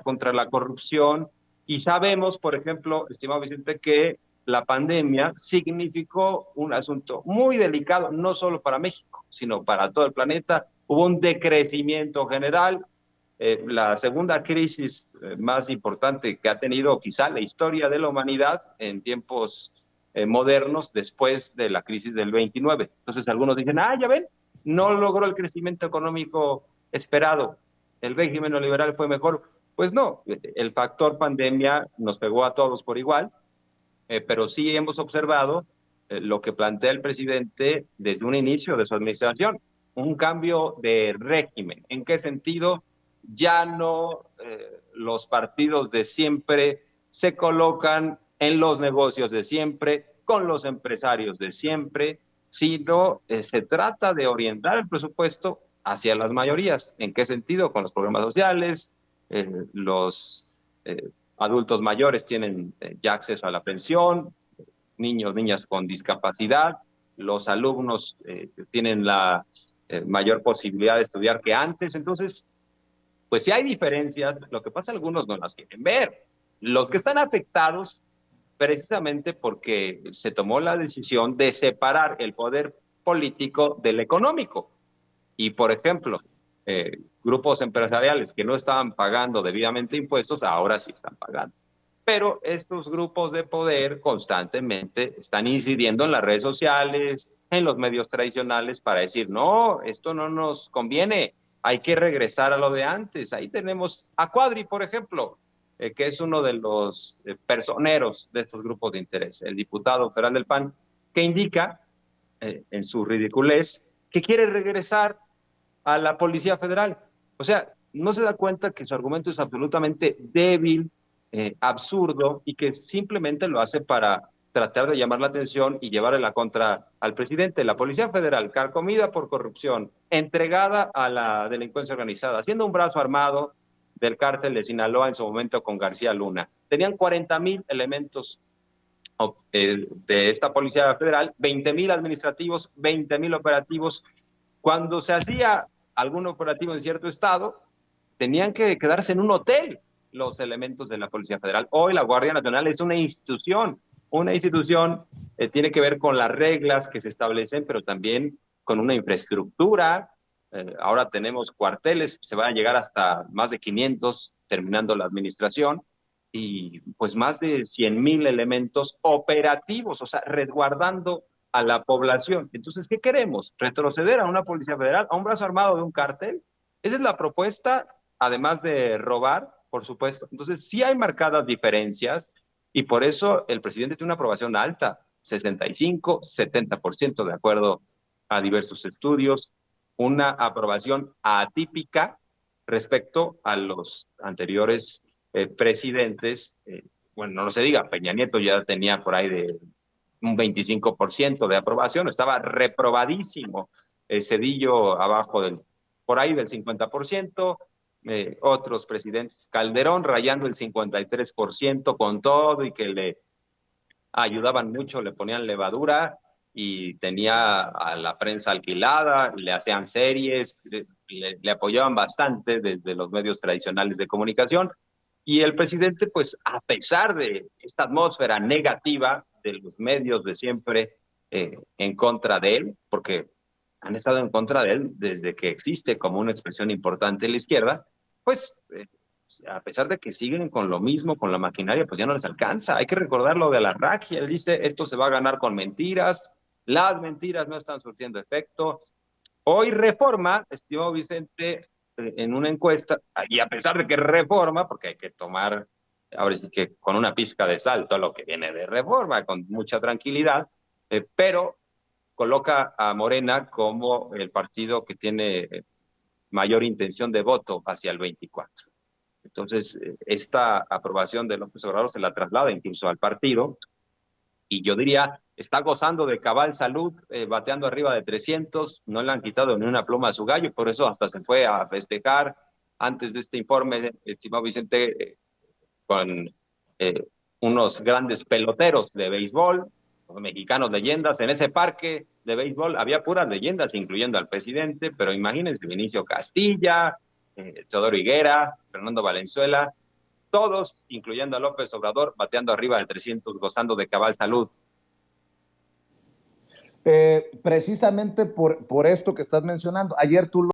contra la corrupción y sabemos, por ejemplo, estimado Vicente, que la pandemia significó un asunto muy delicado, no solo para México, sino para todo el planeta. Hubo un decrecimiento general, la segunda crisis más importante que ha tenido quizá la historia de la humanidad en tiempos modernos después de la crisis del 29. Entonces algunos dicen, ya ven, no logró el crecimiento económico esperado, el régimen neoliberal fue mejor. Pues no, el factor pandemia nos pegó a todos por igual, pero sí hemos observado lo que plantea el presidente desde un inicio de su administración, un cambio de régimen. ¿En qué sentido? Ya no los partidos de siempre se colocan en los negocios de siempre, con los empresarios de siempre, sino se trata de orientar el presupuesto hacia las mayorías. ¿En qué sentido? Con los programas sociales, los adultos mayores tienen ya acceso a la pensión, niños, niñas con discapacidad, los alumnos tienen la mayor posibilidad de estudiar que antes. Entonces, pues si hay diferencias, lo que pasa algunos no las quieren ver. Los que están afectados, precisamente porque se tomó la decisión de separar el poder político del económico. Y, por ejemplo, grupos empresariales que no estaban pagando debidamente impuestos, ahora sí están pagando. Pero estos grupos de poder constantemente están incidiendo en las redes sociales, en los medios tradicionales para decir, no, esto no nos conviene, hay que regresar a lo de antes. Ahí tenemos a Cuadri, por ejemplo, que es uno de los personeros de estos grupos de interés, el diputado federal del PAN, que indica en su ridiculez que quiere regresar a la Policía Federal. O sea, no se da cuenta que su argumento es absolutamente débil, absurdo, y que simplemente lo hace para tratar de llamar la atención y llevarle la contra al presidente. La Policía Federal, carcomida por corrupción, entregada a la delincuencia organizada, siendo un brazo armado del cártel de Sinaloa en su momento con García Luna. Tenían 40,000 elementos de esta Policía Federal, 20,000 administrativos, 20,000 operativos. Cuando se hacía algún operativo en cierto estado, tenían que quedarse en un hotel los elementos de la Policía Federal. Hoy la Guardia Nacional es una institución tiene que ver con las reglas que se establecen, pero también con una infraestructura. Ahora tenemos cuarteles, se van a llegar hasta más de 500 terminando la administración, y pues más de 100,000 elementos operativos, o sea, resguardando a la población. Entonces, ¿qué queremos? ¿Retroceder a una Policía Federal, a un brazo armado de un cártel? Esa es la propuesta, además de robar, por supuesto. Entonces, sí hay marcadas diferencias y por eso el presidente tiene una aprobación alta, 65, 70% de acuerdo a diversos estudios, una aprobación atípica respecto a los anteriores presidentes. Bueno, no se diga, Peña Nieto ya tenía por ahí de un 25% de aprobación, estaba reprobadísimo. Cedillo abajo por ahí del 50%, otros presidentes, Calderón rayando el 53% con todo y que le ayudaban mucho, le ponían levadura y tenía a la prensa alquilada, le hacían series, le apoyaban bastante desde los medios tradicionales de comunicación. Y el presidente, pues a pesar de esta atmósfera negativa de los medios de siempre en contra de él, porque han estado en contra de él desde que existe como una expresión importante en la izquierda, pues a pesar de que siguen con lo mismo, con la maquinaria, pues ya no les alcanza. Hay que recordar lo de la Raji. Él dice, esto se va a ganar con mentiras, las mentiras no están surtiendo efecto. Hoy Reforma, estimado Vicente, en una encuesta, y a pesar de que Reforma, porque hay que tomar, ahora sí que con una pizca de sal, todo lo que viene de Reforma, con mucha tranquilidad, pero coloca a Morena como el partido que tiene mayor intención de voto hacia el 24. Entonces, esta aprobación de López Obrador se la traslada incluso al partido, y yo diría, está gozando de cabal salud, bateando arriba de 300, no le han quitado ni una pluma a su gallo, por eso hasta se fue a festejar antes de este informe, estimado Vicente, con eh, unos grandes peloteros de béisbol, mexicanos leyendas. En ese parque de béisbol había puras leyendas, incluyendo al presidente, pero imagínense Vinicio Castilla, Teodoro Higuera, Fernando Valenzuela, todos, incluyendo a López Obrador, bateando arriba de 300, gozando de cabal salud. Precisamente por esto que estás mencionando, ayer tú